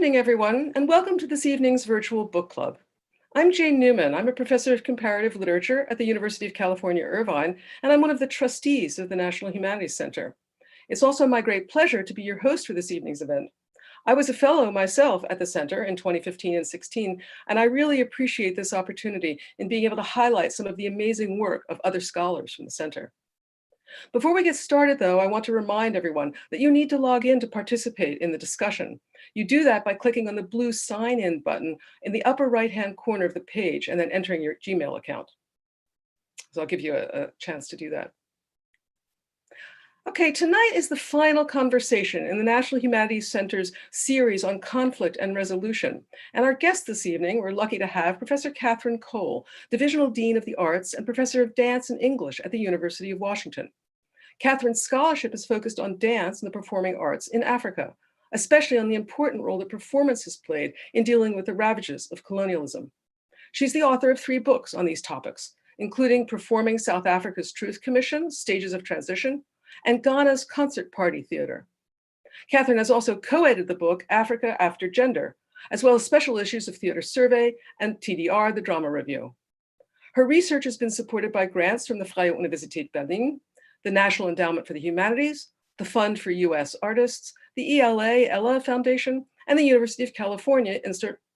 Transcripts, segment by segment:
evening, everyone, and welcome to this evening's virtual book club. I'm Jane Newman. I'm a professor of comparative literature at the University of California, Irvine, and I'm one of the trustees of the National Humanities Center. It's also my great pleasure to be your host for this evening's event. I was a fellow myself at the center in 2015 and 16, and I really appreciate this opportunity in being able to highlight some of the amazing work of other scholars from the center. Before we get started, though, I want to remind everyone that you need to log in to participate in the discussion. You do that by clicking on the blue sign in button in the upper right-hand corner of the page and then entering your Gmail account. So I'll give you a chance to do that. Okay, tonight is the final conversation in the National Humanities Center's series on conflict and resolution. And our guest this evening, we're lucky to have Professor Catherine Cole, Divisional Dean of the Arts and Professor of Dance and English at the University of Washington. Catherine's scholarship is focused on dance and the performing arts in Africa, especially on the important role that performance has played in dealing with the ravages of colonialism. She's the author of 3 books on these topics, including Performing South Africa's Truth Commission, Stages of Transition, and Ghana's Concert Party Theater. Catherine has also co-edited the book Africa After Gender, as well as special issues of Theater Survey and TDR, the Drama Review. Her research has been supported by grants from the Freie Universität Berlin, the National Endowment for the Humanities, the Fund for U.S. Artists, the Ella Foundation, and the University of California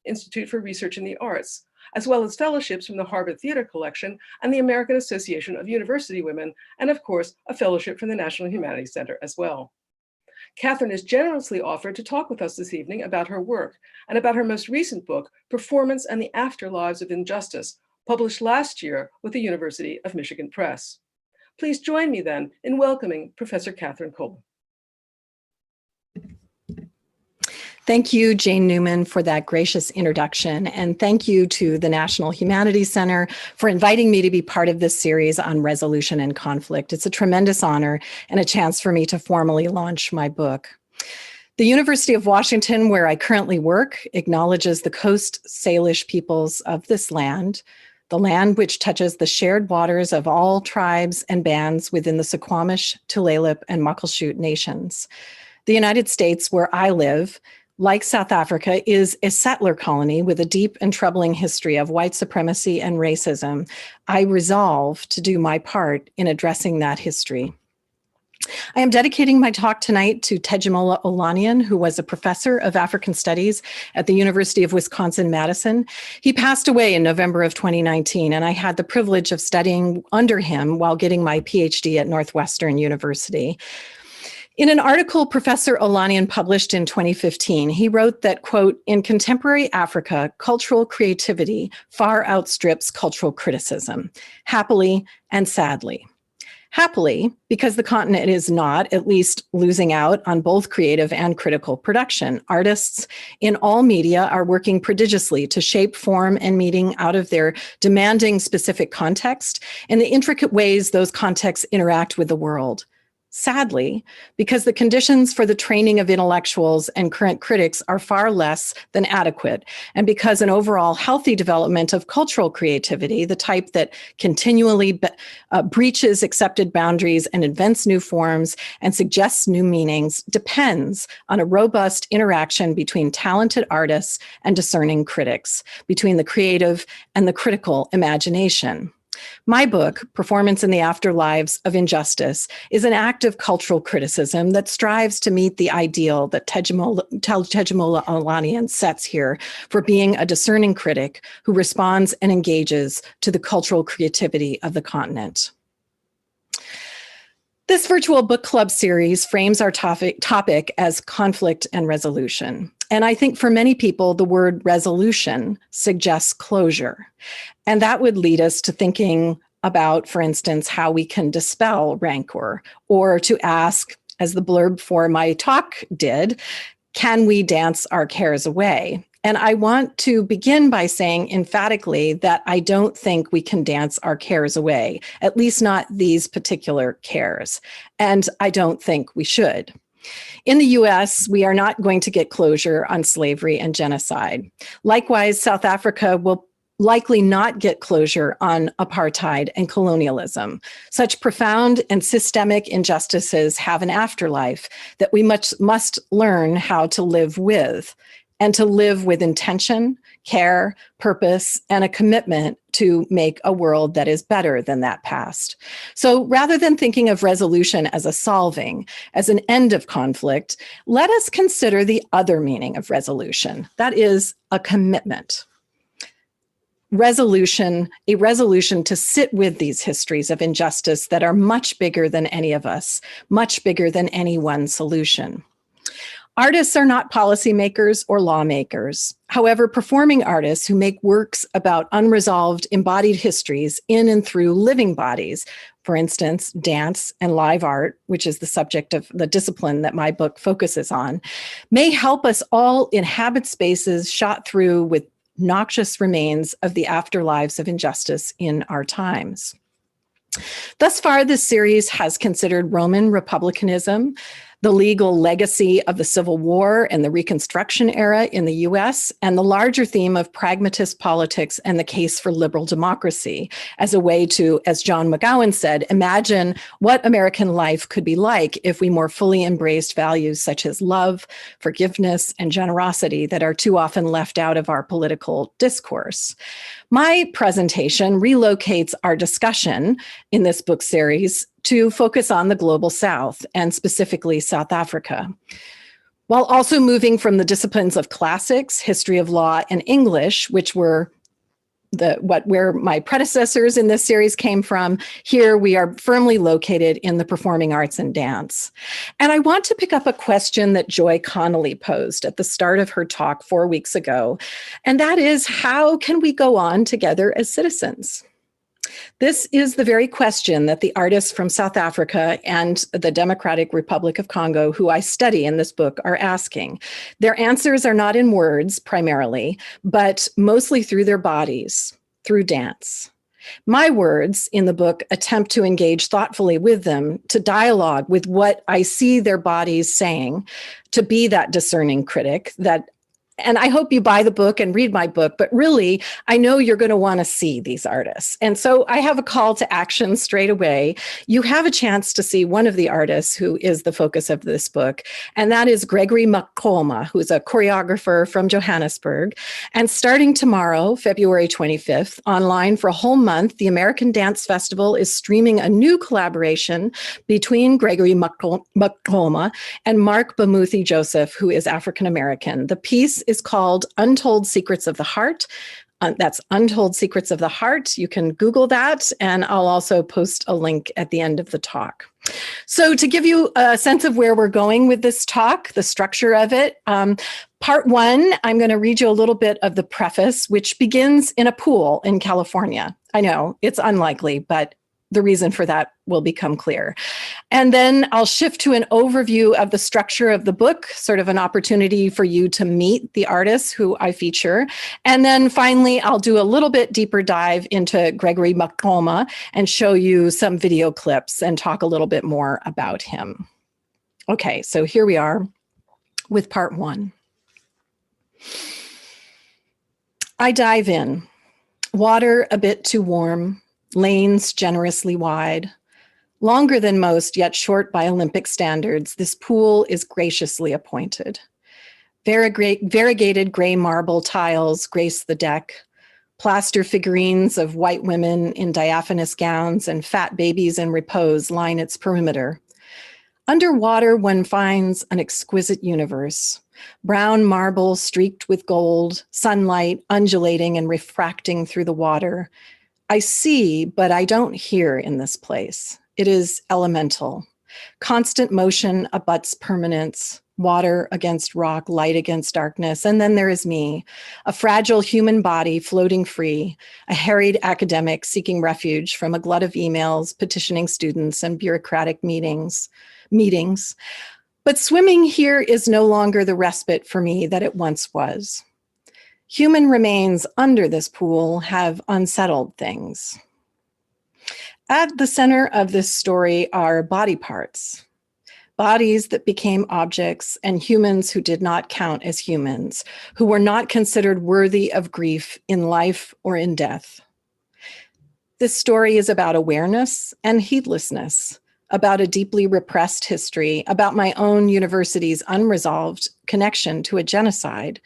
Institute for Research in the Arts, as well as fellowships from the Harvard Theater Collection and the American Association of University Women, and of course, a fellowship from the National Humanities Center as well. Catherine has generously offered to talk with us this evening about her work and about her most recent book, Performance and the Afterlives of Injustice, published last year with the University of Michigan Press. Please join me then in welcoming Professor Catherine Cole. Thank you, Jane Newman, for that gracious introduction. And thank you to the National Humanities Center for inviting me to be part of this series on resolution and conflict. It's a tremendous honor and a chance for me to formally launch my book. The University of Washington, where I currently work, acknowledges the Coast Salish peoples of this land, the land which touches the shared waters of all tribes and bands within the Suquamish, Tulalip, and Muckleshoot nations. The United States, where I live, like South Africa, is a settler colony with a deep and troubling history of white supremacy and racism. I resolve to do my part in addressing that history. I am dedicating my talk tonight to Tejumola Olaniyan, who was a professor of African Studies at the University of Wisconsin-Madison. He passed away in November of 2019, and I had the privilege of studying under him while getting my PhD at Northwestern University. In an article Professor Olaniyan published in 2015, he wrote that, quote, "In contemporary Africa, cultural creativity far outstrips cultural criticism, happily and sadly." Happily, because the continent is not, at least, losing out on both creative and critical production. Artists in all media are working prodigiously to shape form and meaning out of their demanding specific context and the intricate ways those contexts interact with the world. Sadly, because the conditions for the training of intellectuals and current critics are far less than adequate, and because an overall healthy development of cultural creativity, the type that continually breaches accepted boundaries and invents new forms and suggests new meanings, depends on a robust interaction between talented artists and discerning critics, between the creative and the critical imagination. My book, Performance in the Afterlives of Injustice, is an act of cultural criticism that strives to meet the ideal that Tejumola Olaniyan sets here for being a discerning critic who responds and engages to the cultural creativity of the continent. This virtual book club series frames our topic as conflict and resolution. And I think for many people, the word resolution suggests closure. And that would lead us to thinking about, for instance, how we can dispel rancor, or to ask, as the blurb for my talk did, can we dance our cares away? And I want to begin by saying emphatically that I don't think we can dance our cares away, at least not these particular cares. And I don't think we should. In the US, we are not going to get closure on slavery and genocide. Likewise, South Africa will likely not get closure on apartheid and colonialism. Such profound and systemic injustices have an afterlife that we must learn how to live with and to live with intention, care, purpose, and a commitment to make a world that is better than that past. So rather than thinking of resolution as a solving, as an end of conflict, let us consider the other meaning of resolution. That is a commitment. A resolution to sit with these histories of injustice that are much bigger than any of us, much bigger than any one solution. Artists are not policymakers or lawmakers. However, performing artists who make works about unresolved embodied histories in and through living bodies, for instance, dance and live art, which is the subject of the discipline that my book focuses on, may help us all inhabit spaces shot through with noxious remains of the afterlives of injustice in our times. Thus far, this series has considered Roman republicanism, the legal legacy of the Civil War and the Reconstruction era in the US, and the larger theme of pragmatist politics and the case for liberal democracy as a way to, as John McGowan said, imagine what American life could be like if we more fully embraced values such as love, forgiveness, and generosity that are too often left out of our political discourse. My presentation relocates our discussion in this book series to focus on the Global South and specifically South Africa, while also moving from the disciplines of classics, history of law, and English, which were where my predecessors in this series came from. Here we are firmly located in the performing arts and dance. And I want to pick up a question that Joy Connolly posed at the start of her talk 4 weeks ago, and that is, how can we go on together as citizens? This is the very question that the artists from South Africa and the Democratic Republic of Congo, who I study in this book, are asking. Their answers are not in words primarily, but mostly through their bodies, through dance. My words in the book attempt to engage thoughtfully with them, to dialogue with what I see their bodies saying, to be that discerning critic and I hope you buy the book and read my book, but really, I know you're going to want to see these artists. And so I have a call to action straight away. You have a chance to see one of the artists who is the focus of this book, and that is Gregory Maqoma, who's a choreographer from Johannesburg. And starting tomorrow, February 25th, online for a whole month, the American Dance Festival is streaming a new collaboration between Gregory Maqoma and Mark Bamuthi Joseph, who is African-American. The piece is called Untold Secrets of the Heart. That's Untold Secrets of the Heart. You can Google that, and I'll also post a link at the end of the talk. So to give you a sense of where we're going with this talk, the structure of it, part one, I'm going to read you a little bit of the preface, which begins in a pool in California. I know it's unlikely, but the reason for that will become clear. And then I'll shift to an overview of the structure of the book, sort of an opportunity for you to meet the artists who I feature. And then finally, I'll do a little bit deeper dive into Gregory Maqoma and show you some video clips and talk a little bit more about him. Okay, so here we are with part one. I dive in. Water a bit too warm. Lanes generously wide. Longer than most, yet short by Olympic standards, this pool is graciously appointed. Variegated gray marble tiles grace the deck. Plaster figurines of white women in diaphanous gowns and fat babies in repose line its perimeter. Underwater, one finds an exquisite universe. Brown marble streaked with gold, sunlight undulating and refracting through the water. I see, but I don't hear in this place. It is elemental. Constant motion abuts permanence, water against rock, light against darkness. And then there is me, a fragile human body floating free, a harried academic seeking refuge from a glut of emails, petitioning students, and bureaucratic meetings. But swimming here is no longer the respite for me that it once was. Human remains under this pool have unsettled things. At the center of this story are body parts, bodies that became objects, and humans who did not count as humans, who were not considered worthy of grief in life or in death. This story is about awareness and heedlessness, about a deeply repressed history, about my own university's unresolved connection to a genocide,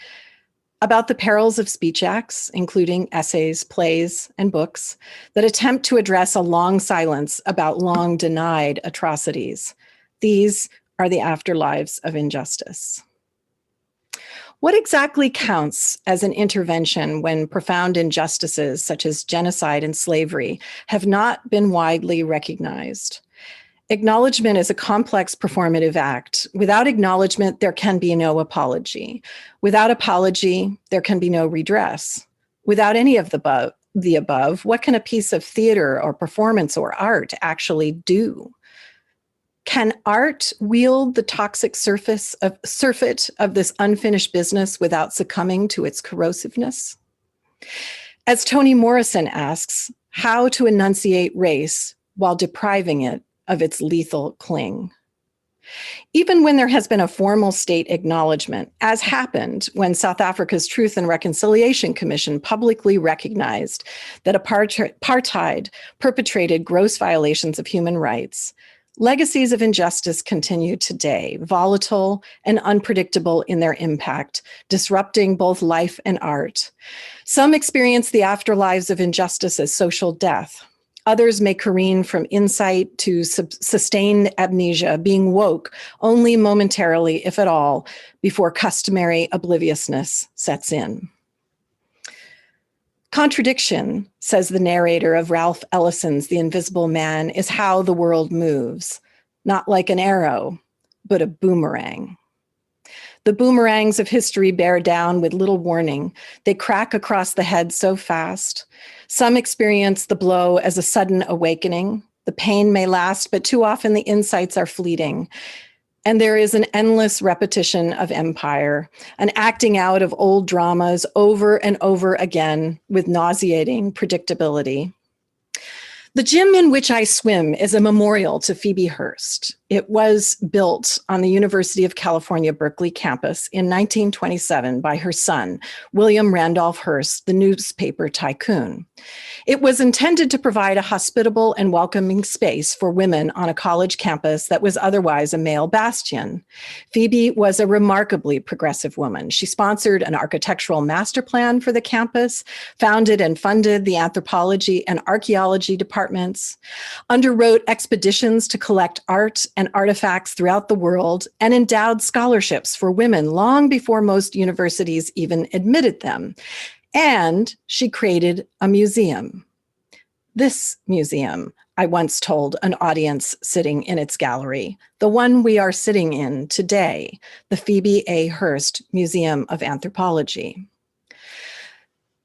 about the perils of speech acts, including essays, plays, and books, that attempt to address a long silence about long denied atrocities. These are the afterlives of injustice. What exactly counts as an intervention when profound injustices such as genocide and slavery have not been widely recognized? Acknowledgement is a complex performative act. Without acknowledgement, there can be no apology. Without apology, there can be no redress. Without any of the above, what can a piece of theater or performance or art actually do? Can art wield the toxic surfeit of this unfinished business without succumbing to its corrosiveness? As Toni Morrison asks, how to enunciate race while depriving it of its lethal cling? Even when there has been a formal state acknowledgement, as happened when South Africa's Truth and Reconciliation Commission publicly recognized that apartheid perpetrated gross violations of human rights, legacies of injustice continue today, volatile and unpredictable in their impact, disrupting both life and art. Some experience the afterlives of injustice as social death. Others may careen from insight to sustained amnesia, being woke only momentarily, if at all, before customary obliviousness sets in. Contradiction, says the narrator of Ralph Ellison's The Invisible Man, is how the world moves, not like an arrow, but a boomerang. The boomerangs of history bear down with little warning. They crack across the head so fast. Some experience the blow as a sudden awakening. The pain may last, but too often the insights are fleeting. And there is an endless repetition of empire, an acting out of old dramas over and over again with nauseating predictability. The gym in which I swim is a memorial to Phoebe Hearst. It was built on the University of California, Berkeley campus in 1927 by her son, William Randolph Hearst, the newspaper tycoon. It was intended to provide a hospitable and welcoming space for women on a college campus that was otherwise a male bastion. Phoebe was a remarkably progressive woman. She sponsored an architectural master plan for the campus, founded and funded the anthropology and archaeology departments, underwrote expeditions to collect art and artifacts throughout the world, and endowed scholarships for women long before most universities even admitted them. And she created a museum. This museum, I once told an audience sitting in its gallery, the one we are sitting in today, the Phoebe A. Hearst Museum of Anthropology.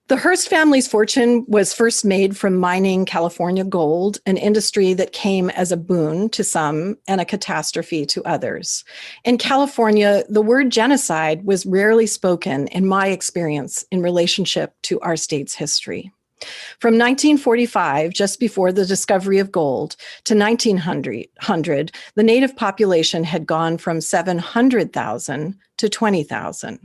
The Hearst family's fortune was first made from mining California gold, an industry that came as a boon to some and a catastrophe to others. In California, the word genocide was rarely spoken, in my experience, in relationship to our state's history. From 1945, just before the discovery of gold, to 1900, the Native population had gone from 700,000 to 20,000.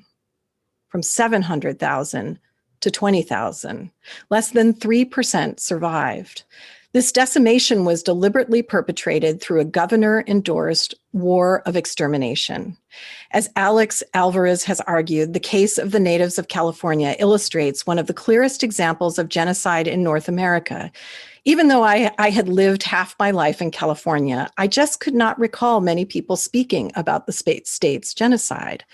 From 700,000 to 20,000. Less than 3% survived. This decimation was deliberately perpetrated through a governor-endorsed war of extermination. As Alex Alvarez has argued, the case of the natives of California illustrates one of the clearest examples of genocide in North America. Even though I had lived half my life in California, I just could not recall many people speaking about the state's genocide.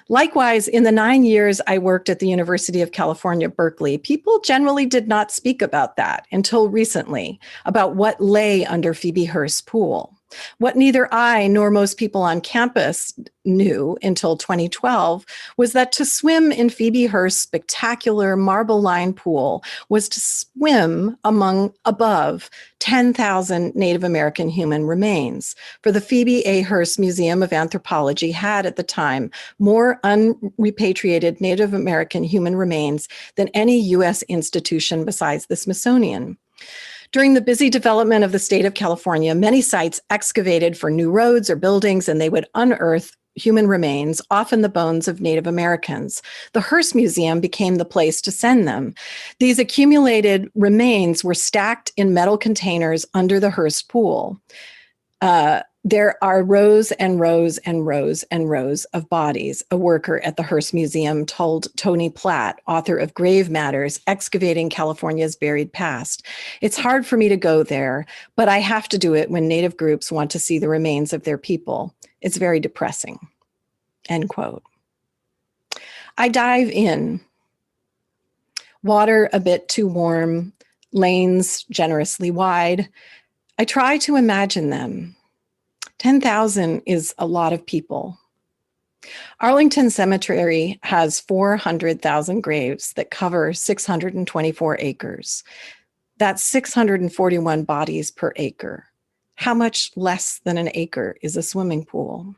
Likewise, in the 9 years I worked at the University of California, Berkeley, people generally did not speak about that until recently, about what lay under Phoebe Hearst's pool. What neither I nor most people on campus knew until 2012 was that to swim in Phoebe Hearst's spectacular marble-lined pool was to swim above 10,000 Native American human remains. For the Phoebe A. Hearst Museum of Anthropology had at the time more unrepatriated Native American human remains than any U.S. institution besides the Smithsonian. During the busy development of the state of California, many sites excavated for new roads or buildings, and they would unearth human remains, often the bones of Native Americans. The Hearst Museum became the place to send them. These accumulated remains were stacked in metal containers under the Hearst pool. There are rows and rows and rows and rows of bodies, a worker at the Hearst Museum told Tony Platt, author of Grave Matters, Excavating California's Buried Past. It's hard for me to go there, but I have to do it when Native groups want to see the remains of their people. It's very depressing, end quote. I dive in. Water a bit too warm, lanes generously wide. I try to imagine them. 10,000 is a lot of people. Arlington Cemetery has 400,000 graves that cover 624 acres. That's 641 bodies per acre. How much less than an acre is a swimming pool?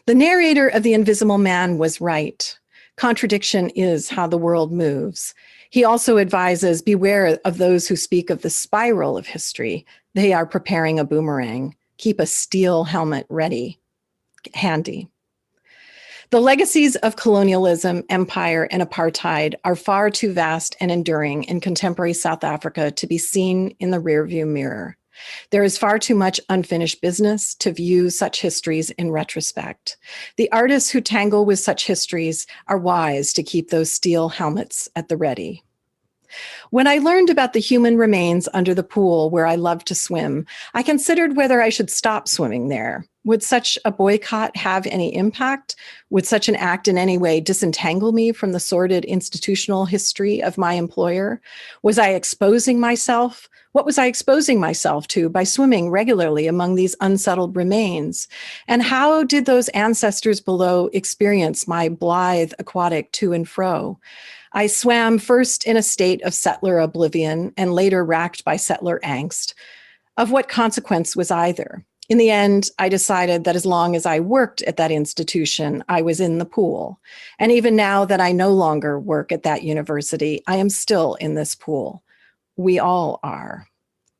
The narrator of The Invisible Man was right. Contradiction is how the world moves. He also advises, beware of those who speak of the spiral of history. They are preparing a boomerang. Keep a steel helmet ready, handy. The legacies of colonialism, empire, and apartheid are far too vast and enduring in contemporary South Africa to be seen in the rearview mirror. There is far too much unfinished business to view such histories in retrospect. The artists who tangle with such histories are wise to keep those steel helmets at the ready. When I learned about the human remains under the pool where I loved to swim, I considered whether I should stop swimming there. Would such a boycott have any impact? Would such an act in any way disentangle me from the sordid institutional history of my employer? Was I exposing myself? What was I exposing myself to by swimming regularly among these unsettled remains? And how did those ancestors below experience my blithe aquatic to and fro? I swam first in a state of settler oblivion and later racked by settler angst. Of what consequence was either? In the end, I decided that as long as I worked at that institution, I was in the pool. And even now that I no longer work at that university, I am still in this pool. We all are.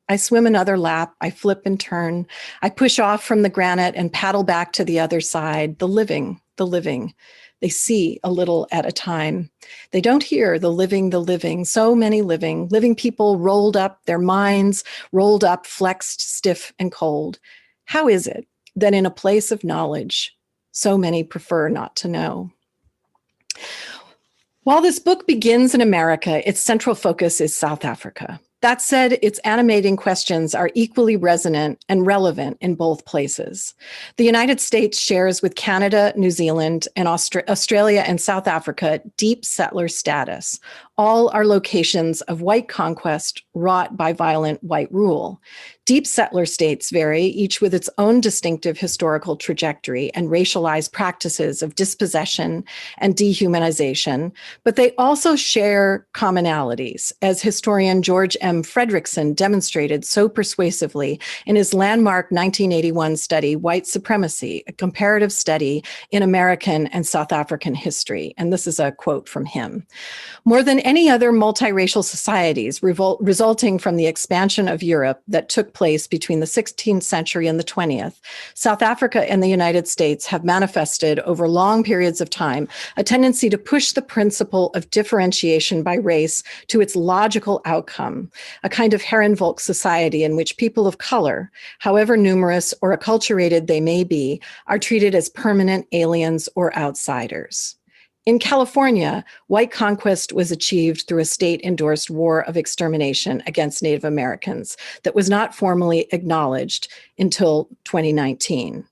I swim another lap, I flip and turn, I push off from the granite and paddle back to the other side, the living, the living. They see a little at a time. They don't hear the living, so many living people rolled up, their minds rolled up, flexed, stiff and cold. How is it that in a place of knowledge, so many prefer not to know? While this book begins in America, its central focus is South Africa. That said, its animating questions are equally resonant and relevant in both places. The United States shares with Canada, New Zealand, and Australia and South Africa deep settler status. All are locations of white conquest wrought by violent white rule. Deep settler states vary, each with its own distinctive historical trajectory and racialized practices of dispossession and dehumanization, but they also share commonalities, as historian George M. Fredrickson demonstrated so persuasively in his landmark 1981 study, White Supremacy, a comparative study in American and South African history. And this is a quote from him. More than any other multiracial societies resulting from the expansion of Europe that took place between the 16th century and the 20th, South Africa and the United States have manifested over long periods of time a tendency to push the principle of differentiation by race to its logical outcome, a kind of Herrenvolk society in which people of color, however numerous or acculturated they may be, are treated as permanent aliens or outsiders. In California, white conquest was achieved through a state-endorsed war of extermination against Native Americans that was not formally acknowledged until 2019.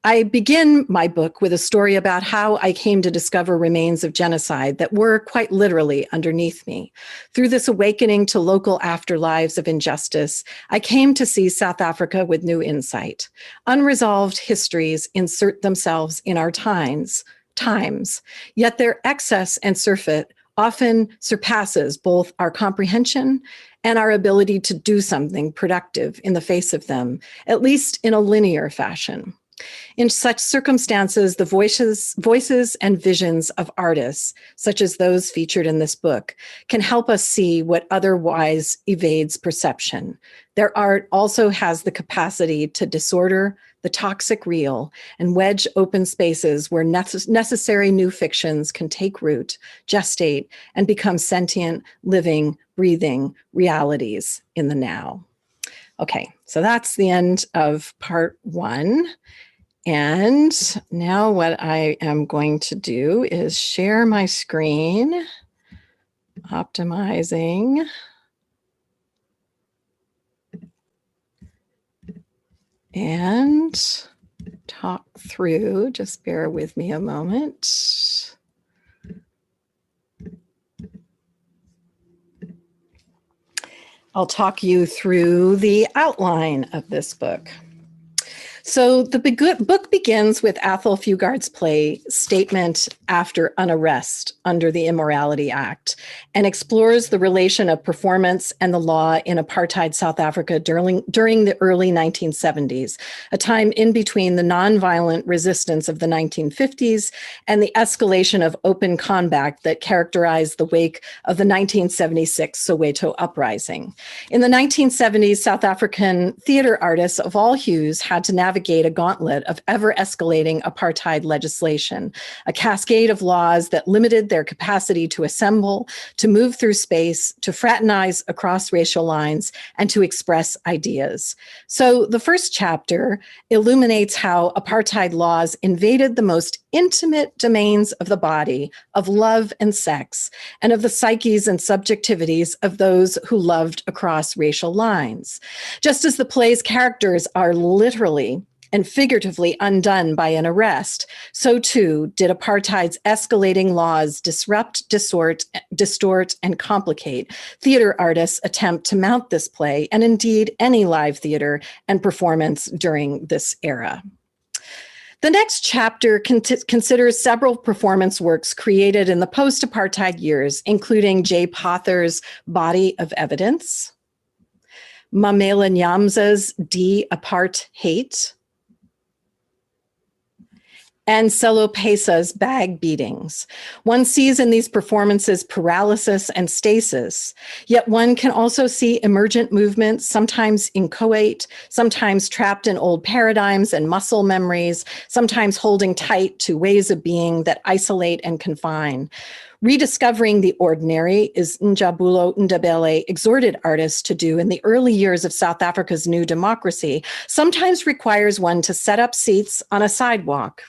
I begin my book with a story about how I came to discover remains of genocide that were quite literally underneath me. Through this awakening to local afterlives of injustice, I came to see South Africa with new insight. Unresolved histories insert themselves in our times, yet their excess and surfeit often surpasses both our comprehension and our ability to do something productive in the face of them, at least in a linear fashion. In such circumstances, the voices and visions of artists, such as those featured in this book, can help us see what otherwise evades perception. Their art also has the capacity to disorder the toxic real and wedge open spaces where necessary new fictions can take root, gestate, and become sentient, living, breathing realities in the now. Okay, so that's the end of part 1. And now what I am going to do is share my screen, optimizing. And talk through, just bear with me a moment. I'll talk you through the outline of this book. So the book begins with Athol Fugard's play Statement After an Arrest under the Immorality Act and explores the relation of performance and the law in apartheid South Africa during the early 1970s, a time in between the nonviolent resistance of the 1950s and the escalation of open combat that characterized the wake of the 1976 Soweto uprising. In the 1970s, South African theater artists of all hues had to navigate a gauntlet of ever-escalating apartheid legislation, a cascade of laws that limited their capacity to assemble, to move through space, to fraternize across racial lines, and to express ideas. So the first chapter illuminates how apartheid laws invaded the most intimate domains of the body, of love and sex, and of the psyches and subjectivities of those who loved across racial lines. Just as the play's characters are literally and figuratively undone by an arrest, so too did apartheid's escalating laws disrupt, distort, and complicate theater artists' attempt to mount this play, and indeed any live theater and performance during this era. The next chapter considers several performance works created in the post-apartheid years, including Jay Pother's Body of Evidence, Mamela Nyamza's De-Apart-Hate, and Sello Pesa's Bag Beatings. One sees in these performances paralysis and stasis, yet one can also see emergent movements, sometimes inchoate, sometimes trapped in old paradigms and muscle memories, sometimes holding tight to ways of being that isolate and confine. Rediscovering the ordinary is Njabulo Ndebele exhorted artists to do in the early years of South Africa's new democracy, sometimes requires one to set up seats on a sidewalk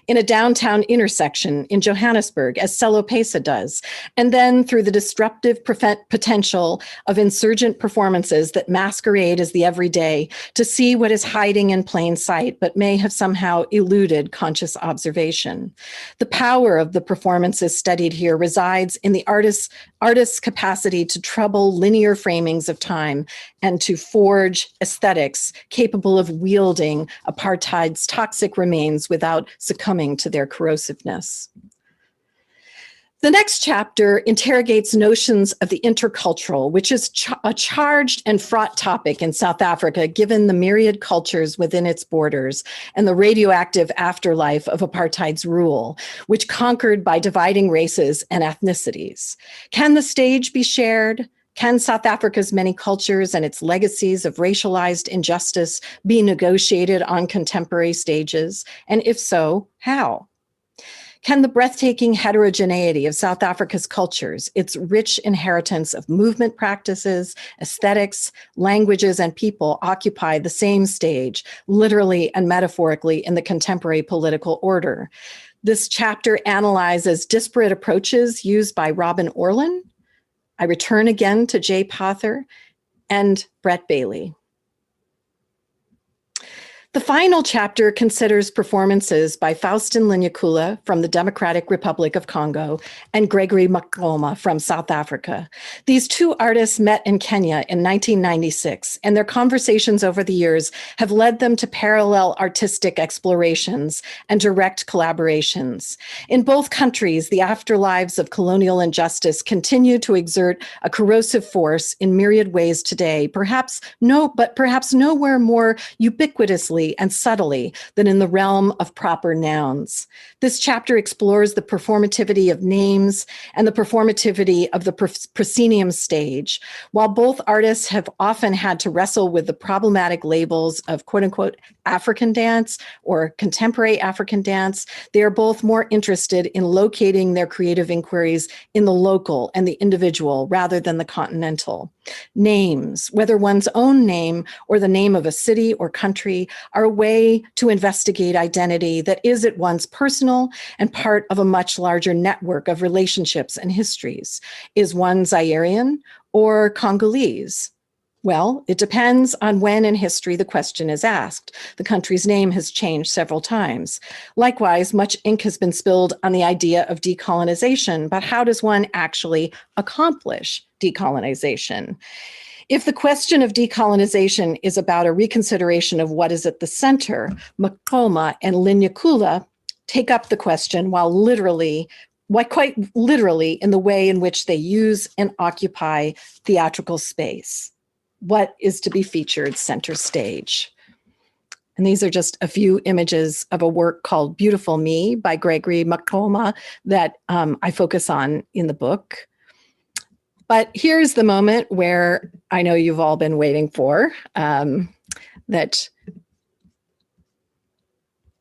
in a downtown intersection in Johannesburg, as Sello Pesa does, and then through the disruptive potential of insurgent performances that masquerade as the everyday, to see what is hiding in plain sight, but may have somehow eluded conscious observation. The power of the performances studied here resides in the artist's capacity to trouble linear framings of time and to forge aesthetics capable of wielding apartheid's toxic remains without succumbing to their corrosiveness. The next chapter interrogates notions of the intercultural, which is a charged and fraught topic in South Africa, given the myriad cultures within its borders and the radioactive afterlife of apartheid's rule, which conquered by dividing races and ethnicities. Can the stage be shared? Can South Africa's many cultures and its legacies of racialized injustice be negotiated on contemporary stages? And if so, how? Can the breathtaking heterogeneity of South Africa's cultures, its rich inheritance of movement practices, aesthetics, languages, and people occupy the same stage, literally and metaphorically, in the contemporary political order? This chapter analyzes disparate approaches used by Robyn Orlin. I return again to Jay Pother and Brett Bailey. The final chapter considers performances by Faustin Linyekula from the Democratic Republic of Congo and Gregory Maqoma from South Africa. These two artists met in Kenya in 1996, and their conversations over the years have led them to parallel artistic explorations and direct collaborations. In both countries, the afterlives of colonial injustice continue to exert a corrosive force in myriad ways today, perhaps nowhere more ubiquitously and subtly than in the realm of proper nouns. This chapter explores the performativity of names and the performativity of the proscenium stage. While both artists have often had to wrestle with the problematic labels of quote unquote African dance or contemporary African dance, they are both more interested in locating their creative inquiries in the local and the individual rather than the continental. Names, whether one's own name or the name of a city or country, are a way to investigate identity that is at once personal and part of a much larger network of relationships and histories. Is one Zairian or Congolese? Well, it depends on when in history the question is asked. The country's name has changed several times. Likewise, much ink has been spilled on the idea of decolonization, but how does one actually accomplish decolonization? If the question of decolonization is about a reconsideration of what is at the center, Maqoma and Linyekula take up the question quite literally in the way in which they use and occupy theatrical space. What is to be featured center stage? And these are just a few images of a work called Beautiful Me by Gregory Maqoma that I focus on in the book. But here's the moment where I know you've all been waiting for, that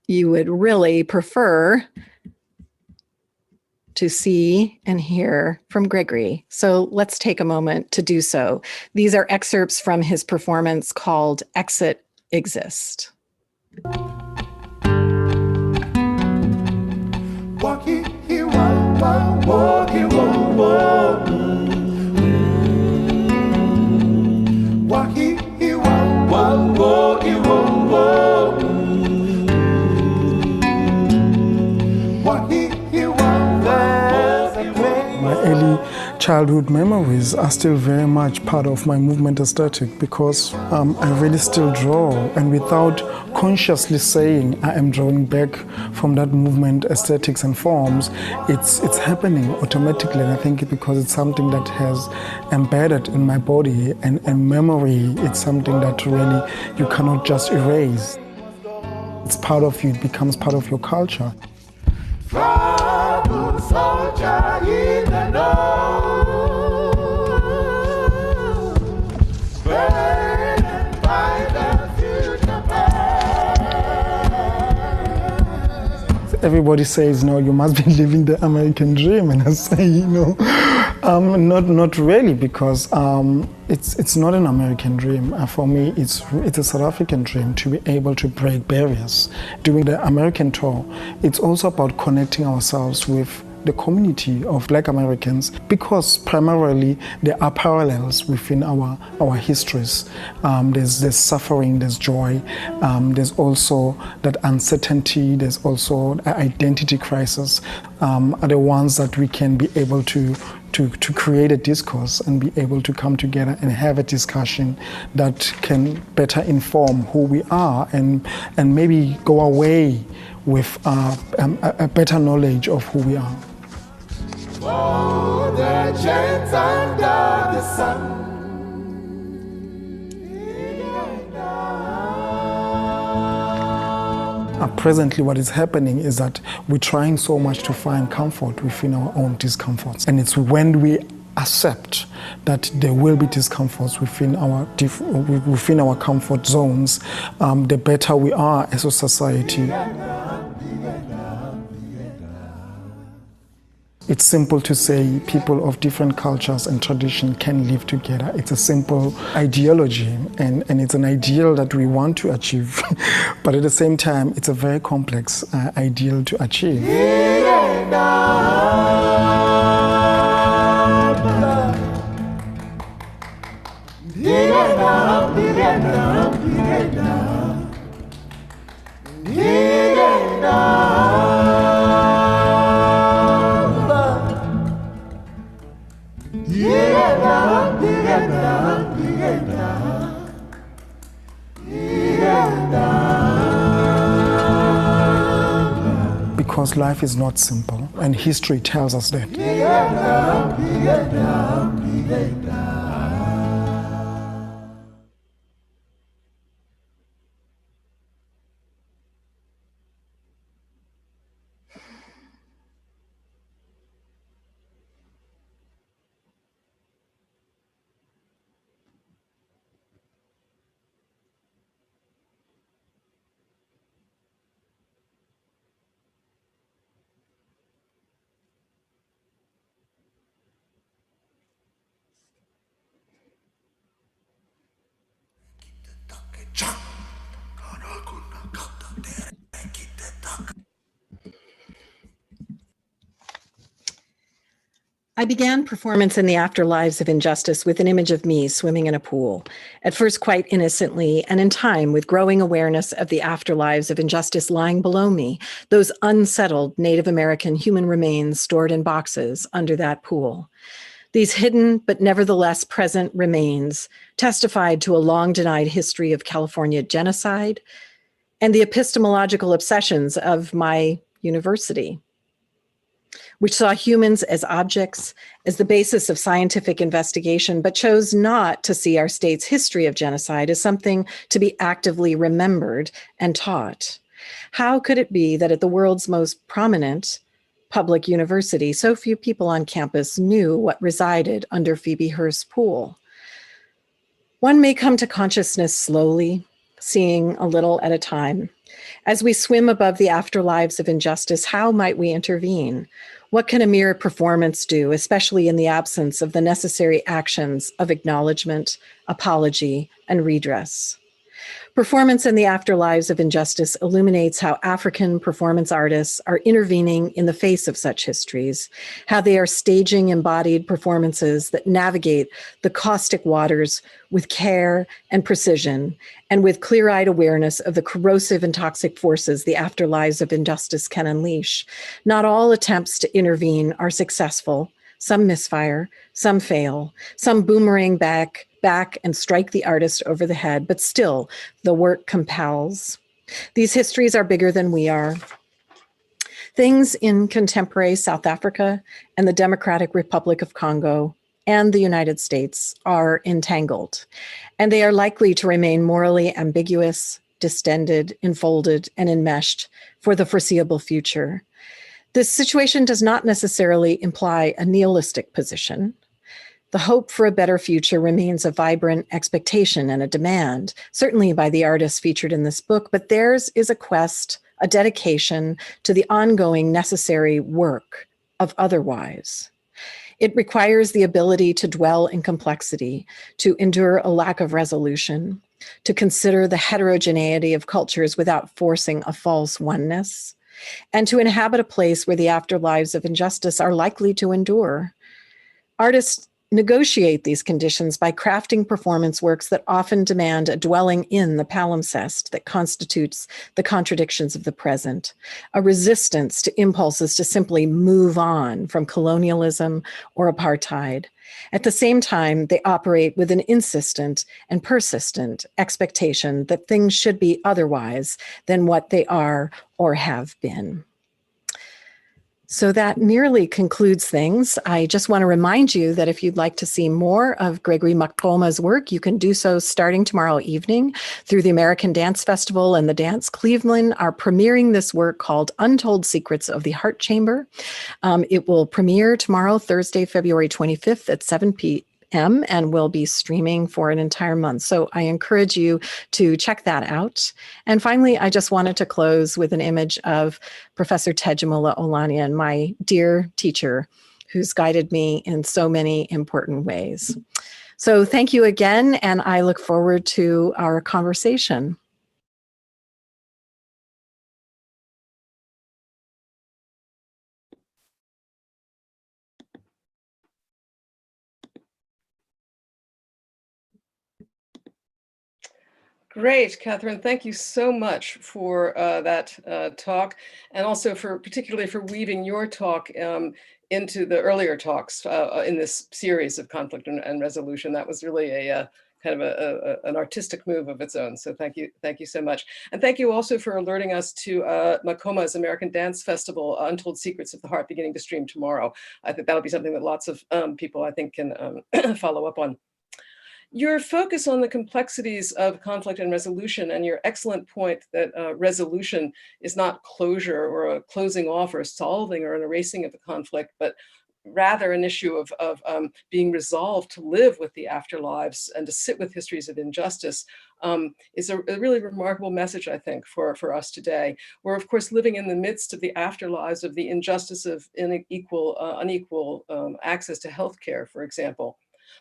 you would really prefer to see and hear from Gregory. So let's take a moment to do so. These are excerpts from his performance called Exit Exist. Childhood memories are still very much part of my movement aesthetic because I really still draw, and without consciously saying I am drawing back from that movement aesthetics and forms, it's happening automatically. And I think because it's something that has embedded in my body, and memory, it's something that really you cannot just erase. It's part of you, it becomes part of your culture. Everybody says, no, you must be living the American dream. And I say, not really, because it's not an American dream. For me, it's a South African dream to be able to break barriers. Doing the American tour, it's also about connecting ourselves with the community of Black Americans, because primarily there are parallels within our histories. There's suffering, there's joy, there's also that uncertainty, there's also identity crisis, are the ones that we can be able to create a discourse and be able to come together and have a discussion that can better inform who we are, and maybe go away with a better knowledge of who we are. Oh, the chains under the sun. Presently, what is happening is that we're trying so much to find comfort within our own discomforts. And it's when we accept that there will be discomforts within our comfort zones, the better we are as a society. It's simple to say people of different cultures and tradition can live together. It's a simple ideology, and it's an ideal that we want to achieve. But at the same time, it's a very complex ideal to achieve. Because life is not simple, and history tells us that. I began performance in the Afterlives of Injustice with an image of me swimming in a pool, at first quite innocently, and in time with growing awareness of the afterlives of injustice lying below me, those unsettled Native American human remains stored in boxes under that pool. These hidden but nevertheless present remains testified to a long denied history of California genocide and the epistemological obsessions of my university, which saw humans as objects, as the basis of scientific investigation, but chose not to see our state's history of genocide as something to be actively remembered and taught. How could it be that at the world's most prominent public university, so few people on campus knew what resided under Phoebe Hearst's pool? One may come to consciousness slowly, seeing a little at a time. As we swim above the afterlives of injustice, how might we intervene? What can a mere performance do, especially in the absence of the necessary actions of acknowledgement, apology, and redress? Performance in the Afterlives of Injustice illuminates how African performance artists are intervening in the face of such histories, how they are staging embodied performances that navigate the caustic waters with care and precision, and with clear-eyed awareness of the corrosive and toxic forces the afterlives of injustice can unleash. Not all attempts to intervene are successful. Some misfire, some fail, some boomerang back and strike the artist over the head, but still the work compels. These histories are bigger than we are. Things in contemporary South Africa and the Democratic Republic of Congo and the United States are entangled, and they are likely to remain morally ambiguous, distended, enfolded, and enmeshed for the foreseeable future. This situation does not necessarily imply a nihilistic position. The hope for a better future remains a vibrant expectation and a demand, certainly by the artists featured in this book, but theirs is a quest, a dedication to the ongoing necessary work of otherwise. It requires the ability to dwell in complexity, to endure a lack of resolution, to consider the heterogeneity of cultures without forcing a false oneness, and to inhabit a place where the afterlives of injustice are likely to endure. Artists negotiate these conditions by crafting performance works that often demand a dwelling in the palimpsest that constitutes the contradictions of the present, a resistance to impulses to simply move on from colonialism or apartheid. At the same time, they operate with an insistent and persistent expectation that things should be otherwise than what they are or have been. So that nearly concludes things. I just want to remind you that if you'd like to see more of Gregory Maqoma's work, you can do so starting tomorrow evening through the American Dance Festival and the Dance Cleveland are premiering this work called Untold Secrets of the Heart Chamber. It will premiere tomorrow, Thursday, February 25th at 7 p.m. and will be streaming for an entire month. So I encourage you to check that out. And finally, I just wanted to close with an image of Professor Tejumula Olaniyan, my dear teacher, who's guided me in so many important ways. So thank you again, and I look forward to our conversation. Great, Catherine. Thank you so much for that talk, and also particularly for weaving your talk into the earlier talks in this series of conflict and resolution. That was really a kind of an artistic move of its own. So thank you so much. And thank you also for alerting us to Maqoma's American Dance Festival, Untold Secrets of the Heart, beginning to stream tomorrow. I think that'll be something that lots of people, I think, can follow up on. Your focus on the complexities of conflict and resolution, and your excellent point that resolution is not closure or a closing off or a solving or an erasing of the conflict, but rather an issue of being resolved to live with the afterlives and to sit with histories of injustice, is a really remarkable message, I think, for us today. We're, of course, living in the midst of the afterlives of the injustice of unequal access to healthcare, for example.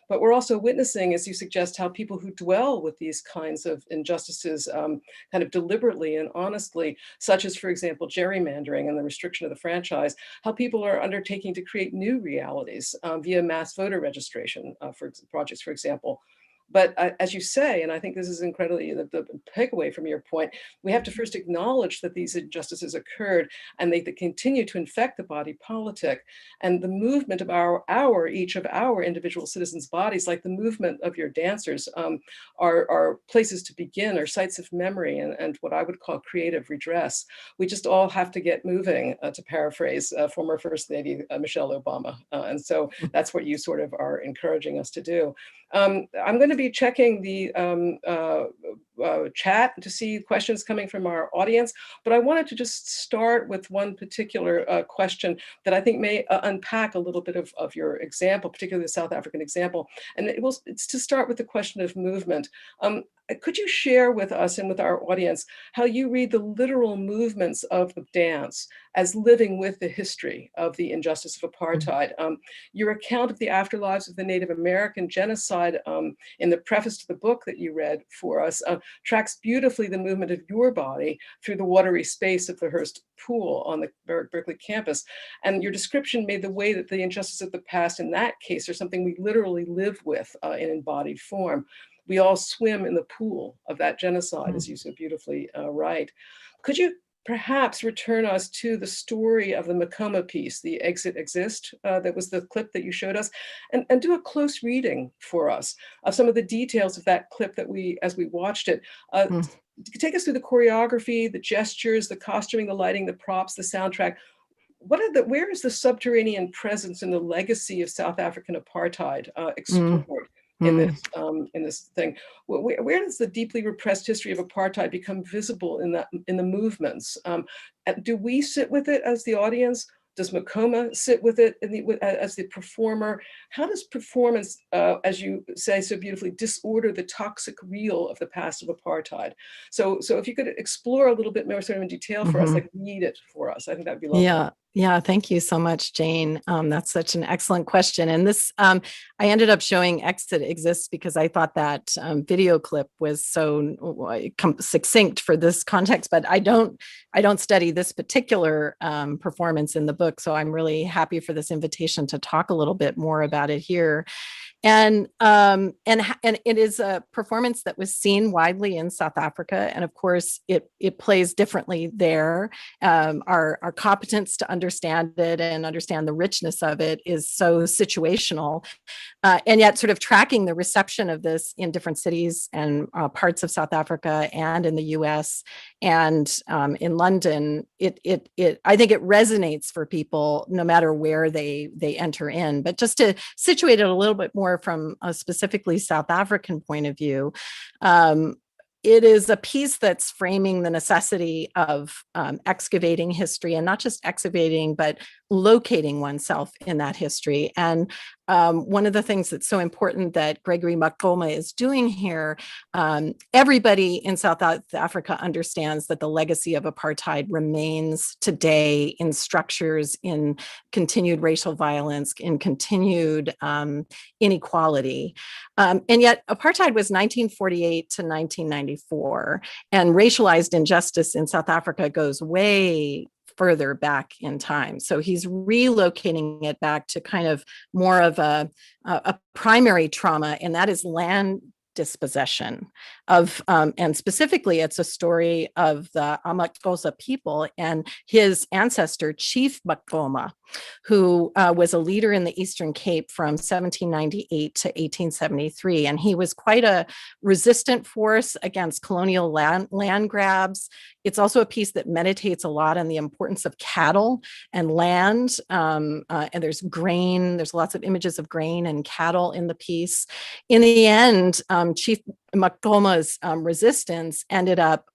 But we're also witnessing, as you suggest, how people who dwell with these kinds of injustices kind of deliberately and honestly, such as, for example, gerrymandering and the restriction of the franchise, how people are undertaking to create new realities via mass voter registration for projects, for example. But as you say, and I think this is incredibly the takeaway from your point, we have to first acknowledge that these injustices occurred and they continue to infect the body politic. And the movement of each of our individual citizens' bodies, like the movement of your dancers, are places to begin, or sites of memory, and what I would call creative redress. We just all have to get moving, to paraphrase former First Lady Michelle Obama. And so that's what you sort of are encouraging us to do. I'm going to be checking the chat to see questions coming from our audience, but I wanted to just start with one particular question that I think may unpack a little bit of your example, particularly the South African example. And it's to start with the question of movement. Could you share with us and with our audience how you read the literal movements of the dance as living with the history of the injustice of apartheid? Your account of the afterlives of the Native American genocide in the preface to the book that you read for us tracks beautifully the movement of your body through the watery space of the Hearst Pool on the Berkeley campus. And your description made the way that the injustice of the past in that case are something we literally live with in embodied form. We all swim in the pool of that genocide, as you so beautifully write. Could you perhaps return us to the story of the Maqoma piece, The Exit Exist, that was the clip that you showed us, and do a close reading for us of some of the details of that clip that as we watched it. Take us through the choreography, the gestures, the costuming, the lighting, the props, the soundtrack. Where is the subterranean presence and the legacy of South African apartheid explored in this thing? Where does the deeply repressed history of apartheid become visible in the movements? Do we sit with it as the audience? Does Maqoma sit with it as the performer? How does performance, as you say so beautifully, disorder the toxic real of the past of apartheid? So if you could explore a little bit more sort of in detail for us, like read it for us, I think that'd be lovely. Yeah, thank you so much, Jane. That's such an excellent question. And this, I ended up showing Exit Exists because I thought that video clip was so succinct for this context, but I don't study this particular performance in the book. So I'm really happy for this invitation to talk a little bit more about it here. And it is a performance that was seen widely in South Africa, and of course it plays differently there. Our competence to understand it and understand the richness of it is so situational, and yet sort of tracking the reception of this in different cities and parts of South Africa and in the U.S. and in London, I think it resonates for people no matter where they enter in. But just to situate it a little bit more from a specifically South African point of view, it is a piece that's framing the necessity of excavating history, and not just excavating, but locating oneself in that history. And one of the things that's so important that Gregory Maqoma is doing here, everybody in South Africa understands that the legacy of apartheid remains today in structures, in continued racial violence, in continued inequality. And yet apartheid was 1948 to 1994, and racialized injustice in South Africa goes way further back in time. So he's relocating it back to kind of more of a primary trauma, and that is land dispossession of, and specifically it's a story of the Amakhosa people and his ancestor, Chief Maqoma, who was a leader in the Eastern Cape from 1798 to 1873. And he was quite a resistant force against colonial land grabs. It's also a piece that meditates a lot on the importance of cattle and land. And there's grain, there's lots of images of grain and cattle in the piece. In the end, Chief Maqoma's resistance ended up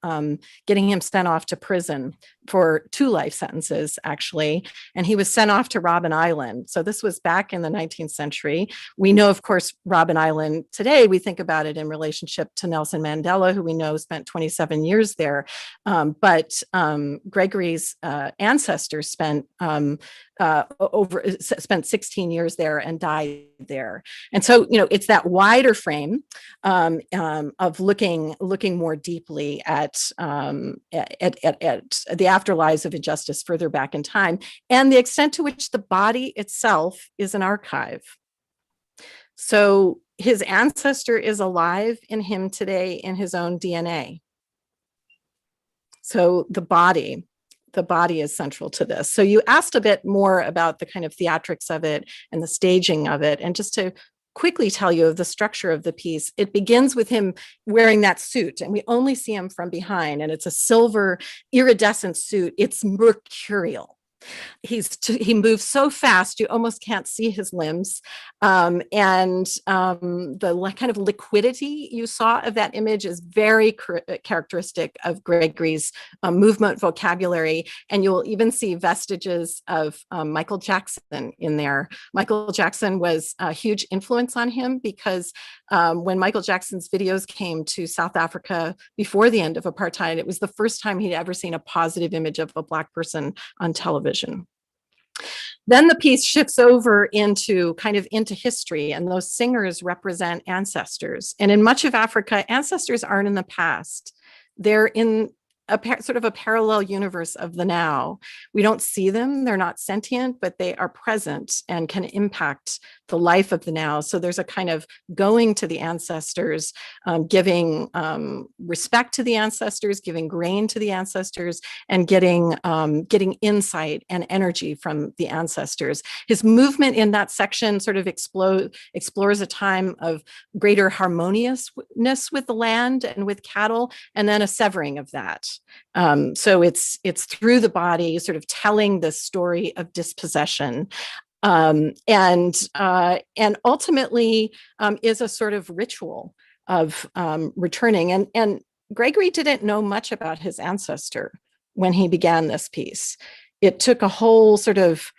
getting him sent off to prison for 2 life sentences, actually, and he was sent off to Robben Island. So this was back in the 19th century. We know, of course, Robben Island today, we think about it in relationship to Nelson Mandela, who we know spent 27 years there. But Gregory's ancestors spent 16 years there and died there. And so, it's that wider frame of looking more deeply at the afterlives of injustice further back in time, and the extent to which the body itself is an archive. So his ancestor is alive in him today in his own DNA. So the body is central to this. So you asked a bit more about the kind of theatrics of it and the staging of it. And just to quickly tell you of the structure of the piece, it begins with him wearing that suit, and we only see him from behind, and it's a silver iridescent suit. It's mercurial. He moves so fast you almost can't see his limbs, and the kind of liquidity you saw of that image is very characteristic of Gregory's movement vocabulary, and you'll even see vestiges of Michael Jackson in there. Michael Jackson was a huge influence on him because when Michael Jackson's videos came to South Africa before the end of apartheid, it was the first time he'd ever seen a positive image of a Black person on television. Then the piece shifts over into history, and those singers represent ancestors. And in much of Africa, ancestors aren't in the past. They're in sort of a parallel universe of the now. We don't see them, they're not sentient, but they are present and can impact the life of the now. So there's a kind of going to the ancestors, giving respect to the ancestors, giving grain to the ancestors, and getting insight and energy from the ancestors. His movement in that section sort of explores a time of greater harmoniousness with the land and with cattle, and then a severing of that. So it's through the body, sort of telling the story of dispossession, and ultimately is a sort of ritual of returning. And Gregory didn't know much about his ancestor when he began this piece. It took a whole sort of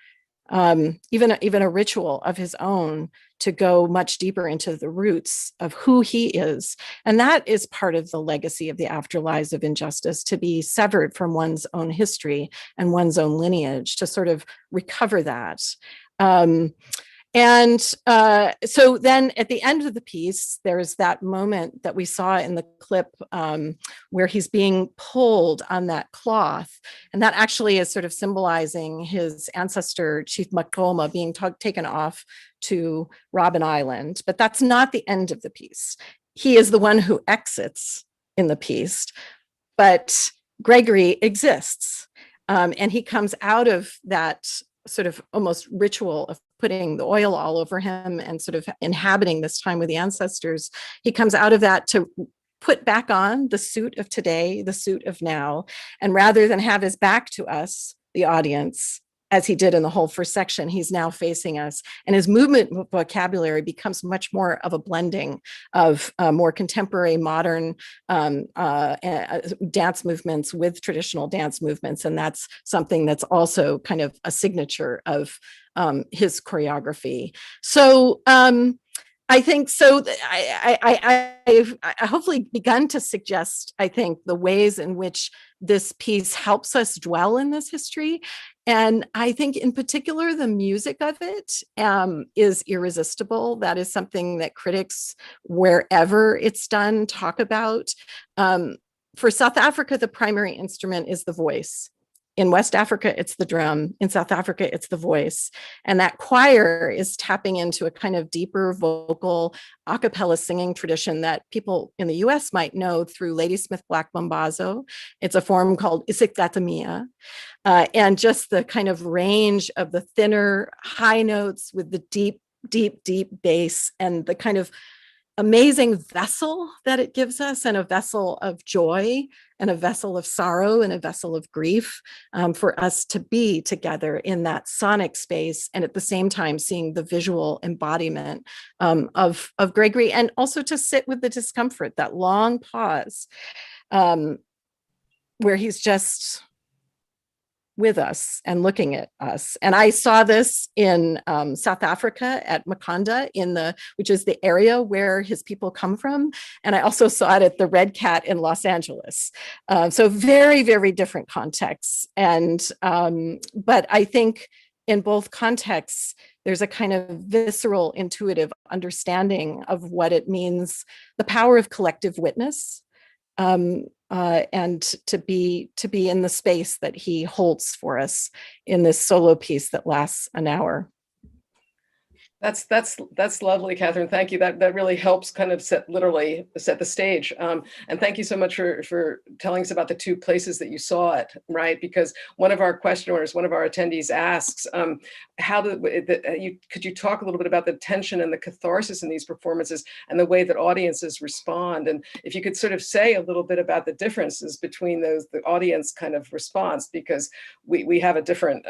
even a ritual of his own to go much deeper into the roots of who he is. And that is part of the legacy of the Afterlives of Injustice, to be severed from one's own history and one's own lineage, to sort of recover that. So then at the end of the piece, there's that moment that we saw in the clip where he's being pulled on that cloth. And that actually is sort of symbolizing his ancestor, Chief Maqoma, being taken off to Robben Island. But that's not the end of the piece. He is the one who exits in the piece, but Gregory exists. And he comes out of that sort of almost ritual of putting the oil all over him and sort of inhabiting this time with the ancestors. He comes out of that to put back on the suit of today, the suit of now. And rather than have his back to us, the audience, as he did in the whole first section, he's now facing us. And his movement vocabulary becomes much more of a blending of more contemporary, modern dance movements with traditional dance movements. And that's something that's also kind of a signature of his choreography. So I think so. I've hopefully begun to suggest, I think, the ways in which this piece helps us dwell in this history. And I think in particular, the music of it is irresistible. That is something that critics, wherever it's done, talk about. For South Africa, the primary instrument is the voice. In West Africa, it's the drum. In South Africa, it's the voice. And that choir is tapping into a kind of deeper vocal a cappella singing tradition that people in the US might know through Ladysmith Black Mambazo. It's a form called Isiktatamia. And just the kind of range of the thinner high notes with the deep, deep, deep bass, and the kind of amazing vessel that it gives us, and a vessel of joy and a vessel of sorrow and a vessel of grief, for us to be together in that sonic space, and at the same time seeing the visual embodiment of Gregory, and also to sit with the discomfort, that long pause where he's just with us and looking at us. And I saw this in South Africa at Makonda, which is the area where his people come from. And I also saw it at the Red Cat in Los Angeles. So very, very different contexts. And but I think in both contexts, there's a kind of visceral, intuitive understanding of what it means, the power of collective witness, and to be in the space that he holds for us in this solo piece that lasts an hour. That's lovely, Catherine. Thank you. That really helps kind of literally set the stage. And thank you so much for telling us about the two places that you saw it, right? Because one of our questioners, one of our attendees asks, could you talk a little bit about the tension and the catharsis in these performances and the way that audiences respond? And if you could sort of say a little bit about the differences between the audience kind of response, because we have a different,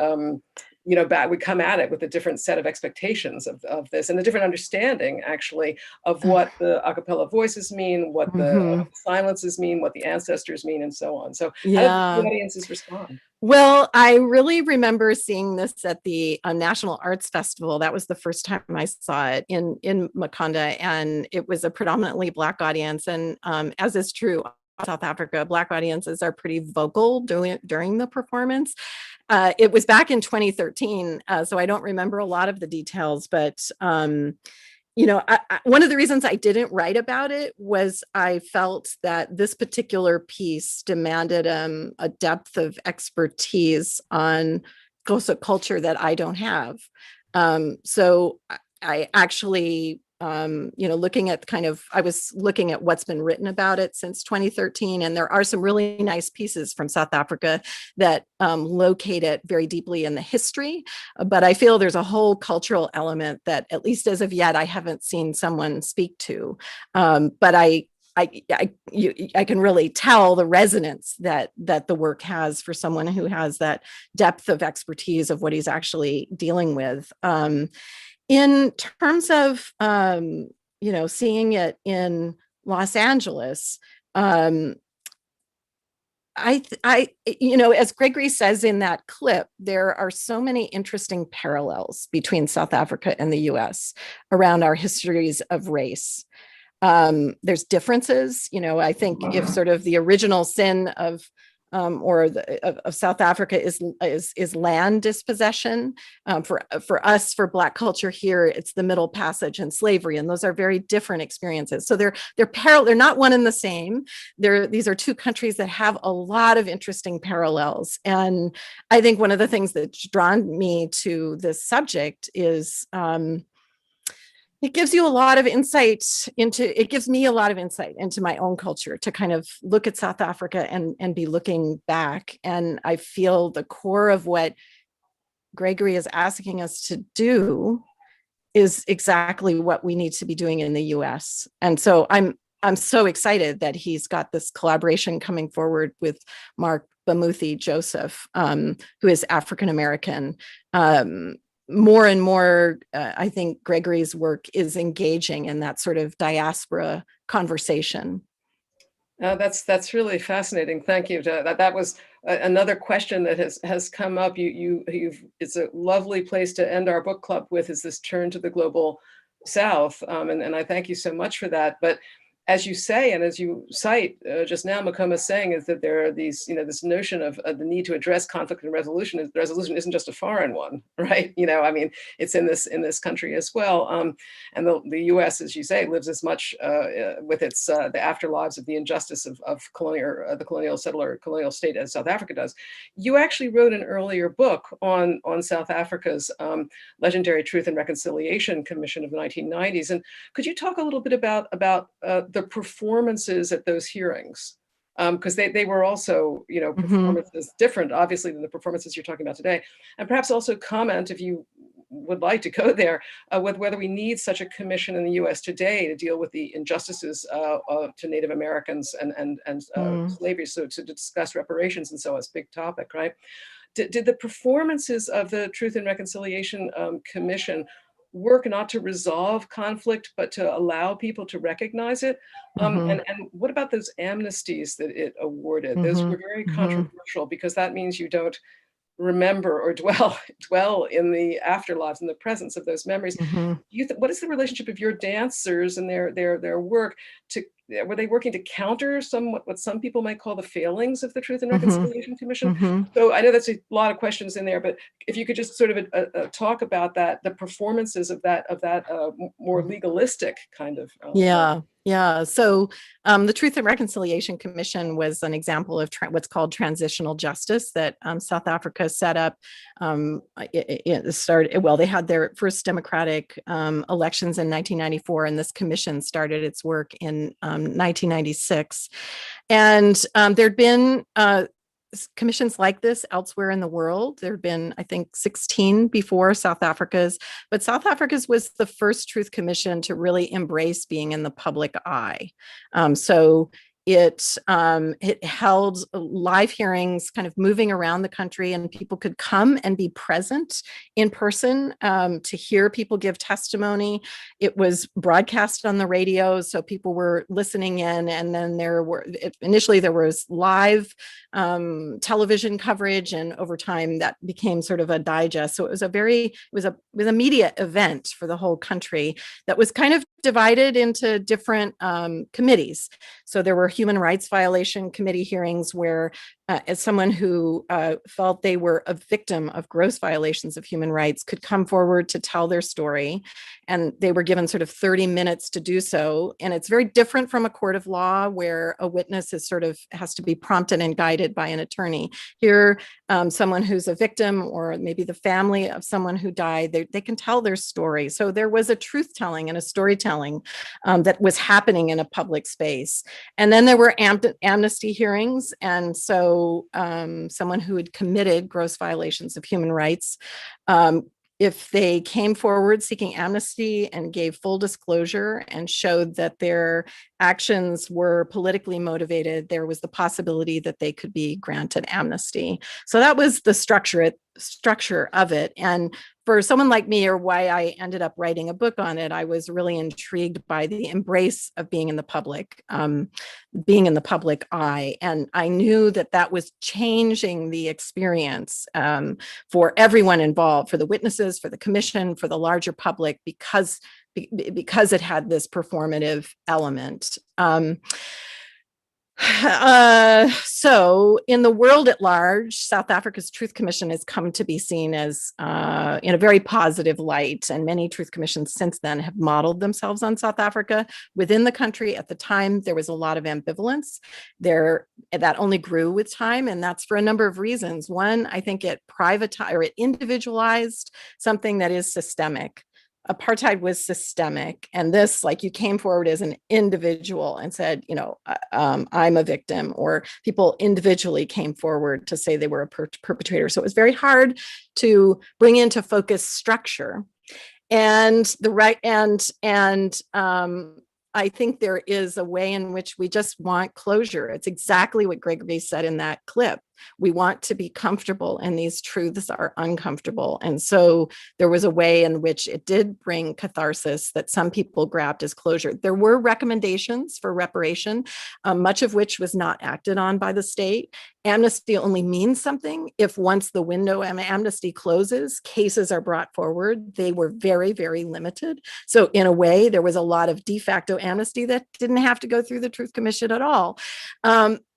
we come at it with a different set of expectations of this and a different understanding, actually, of what the a cappella voices mean, what the silences mean, what the ancestors mean, and so on. So how did the audiences respond? Well, I really remember seeing this at the National Arts Festival. That was the first time I saw it in Makonda, and it was a predominantly Black audience. And as is true, South Africa, Black audiences are pretty vocal during the performance. It was back in 2013, so I don't remember a lot of the details, but one of the reasons I didn't write about it was I felt that this particular piece demanded a depth of expertise on Xhosa culture that I don't have. So I actually, I was looking at what's been written about it since 2013, and there are some really nice pieces from South Africa that locate it very deeply in the history, but I feel there's a whole cultural element that, at least as of yet, I haven't seen someone speak to, but I can really tell the resonance that the work has for someone who has that depth of expertise of what he's actually dealing with. In terms of, seeing it in Los Angeles, as Gregory says in that clip, there are so many interesting parallels between South Africa and the US around our histories of race. There's differences, I think if sort of the original sin of South Africa is land dispossession. For us, for Black culture here, it's the Middle Passage and slavery, and those are very different experiences. So they're not one and the same. These are two countries that have a lot of interesting parallels, and I think one of the things that's drawn me to this subject is it gives me a lot of insight into my own culture to kind of look at South Africa and be looking back. And I feel the core of what Gregory is asking us to do is exactly what we need to be doing in the US. And so I'm so excited that he's got this collaboration coming forward with Mark Bamuthi Joseph, who is African-American. More and more, I think Gregory's work is engaging in that sort of diaspora conversation. That's really fascinating. Thank you. That was another question that has come up. It's a lovely place to end our book club with, is this turn to the global South, and I thank you so much for that. But as you say, and as you cite just now, Maqoma saying, is that there are these, this notion of the need to address conflict and resolution. Resolution isn't just a foreign one, right? It's in this country as well. And the U.S., as you say, lives as much with its the afterlives of the injustice of the colonial state as South Africa does. You actually wrote an earlier book on South Africa's legendary Truth and Reconciliation Commission of the 1990s. And could you talk a little bit about the performances at those hearings, because they were also, performances different, obviously, than the performances you're talking about today, and perhaps also comment, if you would like to go there, with whether we need such a commission in the U.S. today to deal with the injustices to Native Americans and slavery, so to discuss reparations and so on. It's a big topic, right? Did the performances of the Truth and Reconciliation Commission work not to resolve conflict, but to allow people to recognize it? And what about those amnesties that it awarded? Those were very controversial, because that means you don't remember or dwell in the afterlives, in the presence of those memories. What is the relationship of your dancers and their work to, were they working to counter what some people might call the failings of the Truth and Reconciliation Commission? So I know that's a lot of questions in there, but if you could just sort of talk about that, the performances of that more legalistic kind of. Yeah. So the Truth and Reconciliation Commission was an example of what's called transitional justice that South Africa set up. It started, well, they had their first democratic elections in 1994, and this commission started its work in 1996. And there'd been commissions like this elsewhere in the world. There have been, I think, 16 before South Africa's, but South Africa's was the first Truth Commission to really embrace being in the public eye. So it held live hearings kind of moving around the country, and people could come and be present in person to hear people give testimony. It was broadcast on the radio, so people were listening in, and then initially there was live television coverage, and over time that became sort of a digest. So it was a media event for the whole country that was kind of divided into different committees. So there were human rights violation committee hearings where as someone who felt they were a victim of gross violations of human rights could come forward to tell their story, and they were given sort of 30 minutes to do so. And it's very different from a court of law where a witness has to be prompted and guided by an attorney. Here, someone who's a victim, or maybe the family of someone who died, they can tell their story. So there was a truth telling and a storytelling that was happening in a public space. And then there were amnesty hearings. And so someone who had committed gross violations of human rights, if they came forward seeking amnesty and gave full disclosure and showed that their actions were politically motivated, there was the possibility that they could be granted amnesty. So that was the structure of it. And for someone like me, or why I ended up writing a book on it, I was really intrigued by the embrace of being in the public eye. And I knew that was changing the experience for everyone involved, for the witnesses, for the commission, for the larger public, because it had this performative element. So in the world at large, South Africa's Truth Commission has come to be seen as in a very positive light, and many Truth Commissions since then have modeled themselves on South Africa. Within the country at the time, there was a lot of ambivalence that only grew with time, and that's for a number of reasons. One, I think it individualized something that is systemic. Apartheid was systemic, and this, like, you came forward as an individual and said, I'm a victim, or people individually came forward to say they were a perpetrator. So it was very hard to bring into focus structure, and I think there is a way in which we just want closure. It's exactly what Gregory said in that clip. We want to be comfortable, and these truths are uncomfortable. And so there was a way in which it did bring catharsis that some people grabbed as closure. There were recommendations for reparation, much of which was not acted on by the state. Amnesty only means something if once the window of amnesty closes, cases are brought forward. They were very, very limited. So in a way, there was a lot of de facto amnesty that didn't have to go through the Truth Commission at all.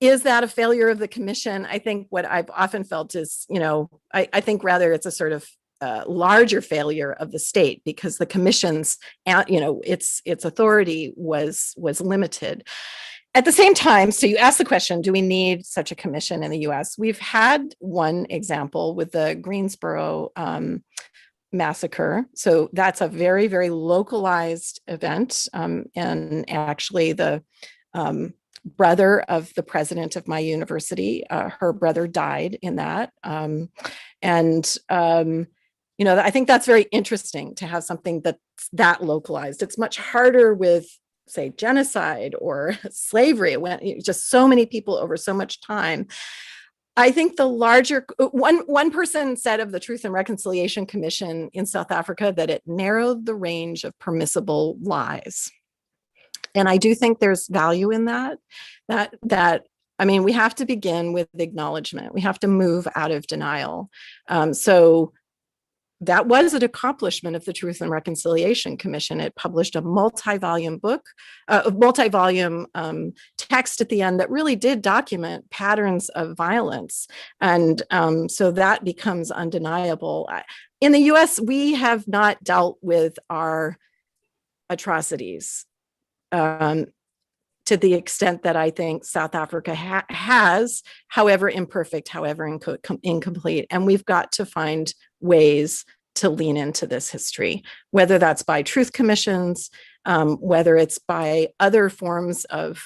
Is that a failure of the commission? I think what I've often felt is, I think rather it's a sort of larger failure of the state, because the commission's, its authority was limited. At the same time, so you ask the question, do we need such a commission in the US? We've had one example with the Greensboro massacre. So that's a very, very localized event. And actually the brother of the president of my university, her brother died in that. I think that's very interesting to have something that's that localized. It's much harder with, say, genocide or slavery. It went just so many people over so much time. I think the larger, one person said of the Truth and Reconciliation Commission in South Africa that it narrowed the range of permissible lies. And I do think there's value in that I mean, we have to begin with acknowledgement. We have to move out of denial. So that was an accomplishment of the Truth and Reconciliation Commission. It published a multi-volume book, multi-volume text at the end that really did document patterns of violence. And so that becomes undeniable. In the US, we have not dealt with our atrocities to the extent that I think South Africa has, however imperfect, however incomplete. And we've got to find ways to lean into this history, whether that's by truth commissions, whether it's by other forms of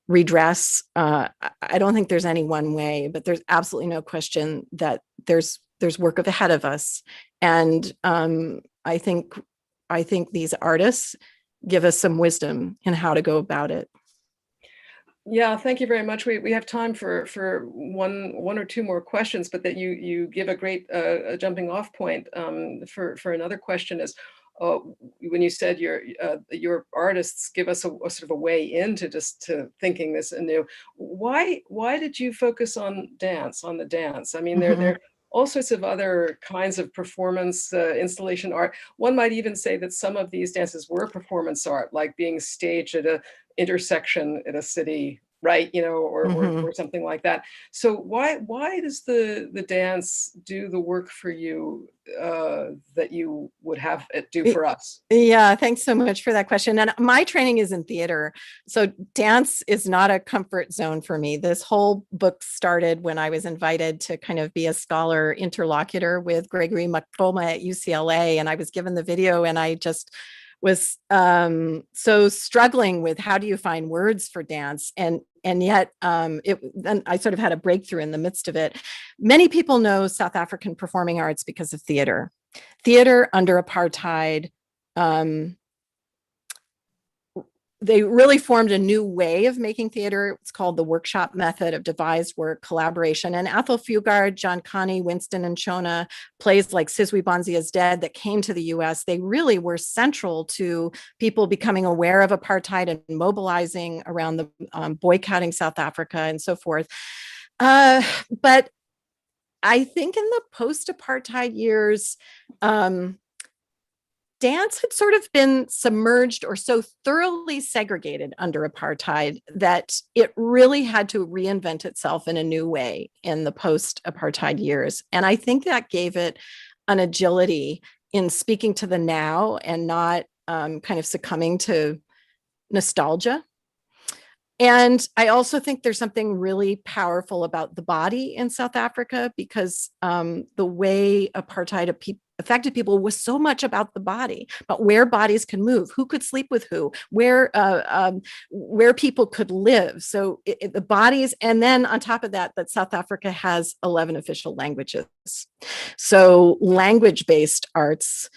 redress. I don't think there's any one way, but there's absolutely no question that there's work ahead of us. And I think these artists give us some wisdom in how to go about it. Yeah, thank you very much. We have time for one or two more questions, but that you give a great jumping off point for another question is when you said your artists give us a sort of a way into to thinking this anew. Why did you focus on the dance? I mean, there all sorts of other kinds of performance, installation art. One might even say that some of these dances were performance art, like being staged at a intersection in a city, right? You know, or something like that. So why does the dance do the work for you that you would have it do for us? Yeah, thanks so much for that question. And my training is in theater, so dance is not a comfort zone for me. This whole book started when I was invited to kind of be a scholar interlocutor with Gregory Maqoma at UCLA, and I was given the video, and I just was so struggling with how do you find words for dance, and yet then I sort of had a breakthrough in the midst of it. Many people know South African performing arts because of theater. Theater under apartheid, they really formed a new way of making theater. It's called the workshop method of devised work, collaboration. And Athol Fugard, John Connie, Winston and Chona, plays like Sizwe Bonzi is Dead that came to the US, they really were central to people becoming aware of apartheid and mobilizing around the boycotting South Africa and so forth. But I think in the post-apartheid years, dance had sort of been submerged or so thoroughly segregated under apartheid that it really had to reinvent itself in a new way in the post-apartheid years. And I think that gave it an agility in speaking to the now and not kind of succumbing to nostalgia. And I also think there's something really powerful about the body in South Africa, because the way apartheid affected people was so much about the body, but where bodies can move, who could sleep with who, where people could live. So the bodies, and then on top of that, that South Africa has 11 official languages. So language-based arts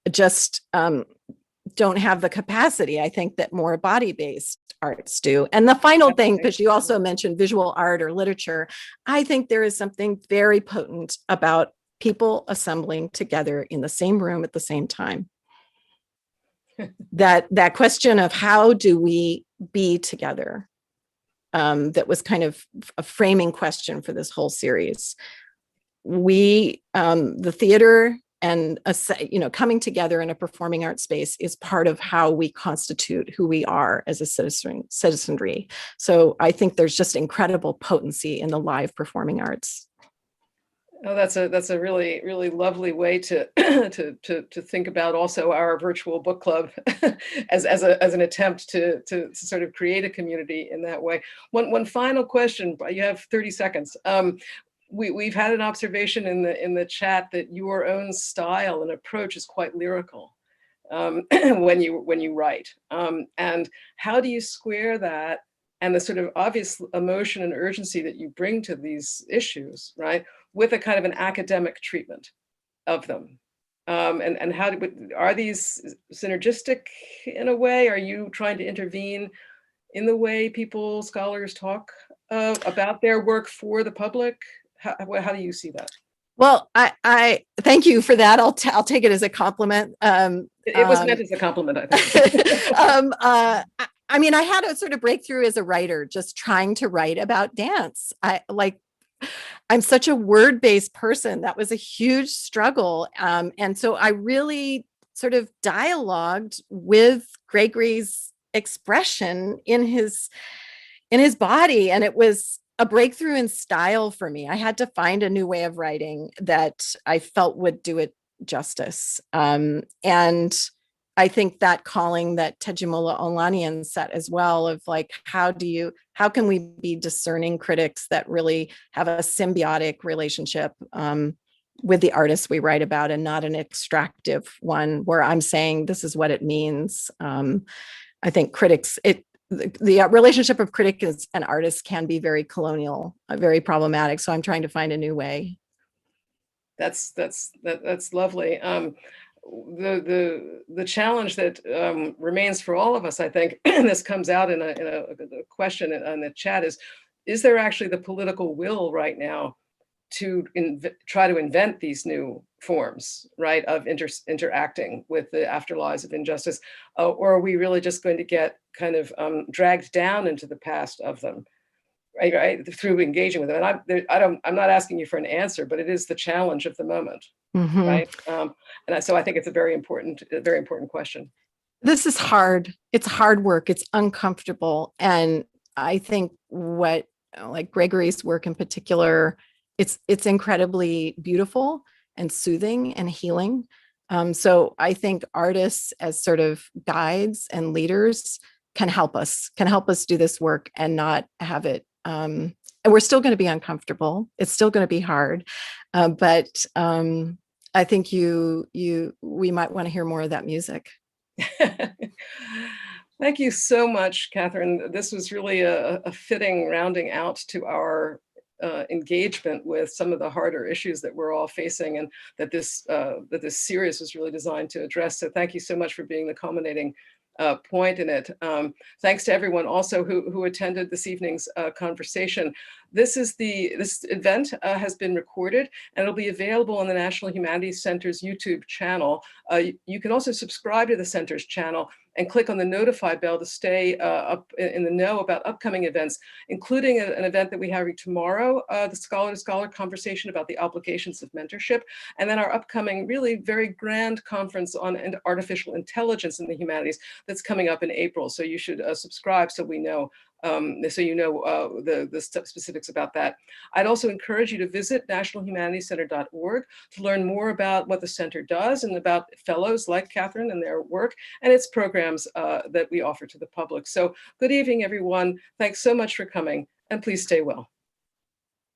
just don't have the capacity, I think, that more body-based arts do. And the final thing, because you also mentioned visual art or literature, I think there is something very potent about people assembling together in the same room at the same time. that question of how do we be together, that was kind of a framing question for this whole series. We, the theater and coming together in a performing arts space is part of how we constitute who we are as a citizenry. So I think there's just incredible potency in the live performing arts. Oh, that's a really, really lovely way to to think about also our virtual book club as an attempt to sort of create a community in that way. One final question. You have 30 seconds. We've had an observation in the chat that your own style and approach is quite lyrical when you write. And how do you square that and the sort of obvious emotion and urgency that you bring to these issues, right, with a kind of an academic treatment of them? And how are these synergistic in a way? Are you trying to intervene in the way scholars talk about their work for the public? How do you see that? Well, I thank you for that. I'll take it as a compliment. It was meant as a compliment, I think. I mean, I had a sort of breakthrough as a writer, just trying to write about dance. I'm such a word-based person. That was a huge struggle. And so I really sort of dialogued with Gregory's expression in his body. And it was a breakthrough in style for me. I had to find a new way of writing that I felt would do it justice. And I think that calling that Tejumola Olaniyan set as well of like, how can we be discerning critics that really have a symbiotic relationship with the artists we write about, and not an extractive one where I'm saying this is what it means. I think the relationship of critic and artist can be very colonial, very problematic. So I'm trying to find a new way. That's lovely. The challenge that remains for all of us, I think, and this comes out in a question in the chat, is there actually the political will right now to try to invent these new forms, right, of interacting with the afterlives of injustice, or are we really just going to get kind of dragged down into the past of them, right, through engaging with them? And I'm not asking you for an answer, but it is the challenge of the moment, right? And so I think it's a very important question. This is hard. It's hard work. It's uncomfortable, and I think like Gregory's work in particular, it's incredibly beautiful and soothing and healing. So I think artists as sort of guides and leaders can help us do this work and not have it. And we're still going to be uncomfortable. It's still going to be hard. But I think we might want to hear more of that music. Thank you so much, Catherine. This was really a fitting rounding out to our engagement with some of the harder issues that we're all facing, and that this series was really designed to address. So thank you so much for being the culminating point in it. Thanks to everyone also who attended this evening's conversation. This event has been recorded, and it'll be available on the National Humanities Center's YouTube channel. You can also subscribe to the Center's channel and click on the notify bell to stay up in the know about upcoming events, including an event that we have tomorrow, the Scholar to Scholar conversation about the obligations of mentorship, and then our upcoming really very grand conference on artificial intelligence in the humanities that's coming up in April. So you should subscribe so we know. So you know the specifics about that. I'd also encourage you to visit nationalhumanitycenter.org to learn more about what the center does and about fellows like Catherine and their work and its programs that we offer to the public. So good evening, everyone. Thanks so much for coming, and please stay well.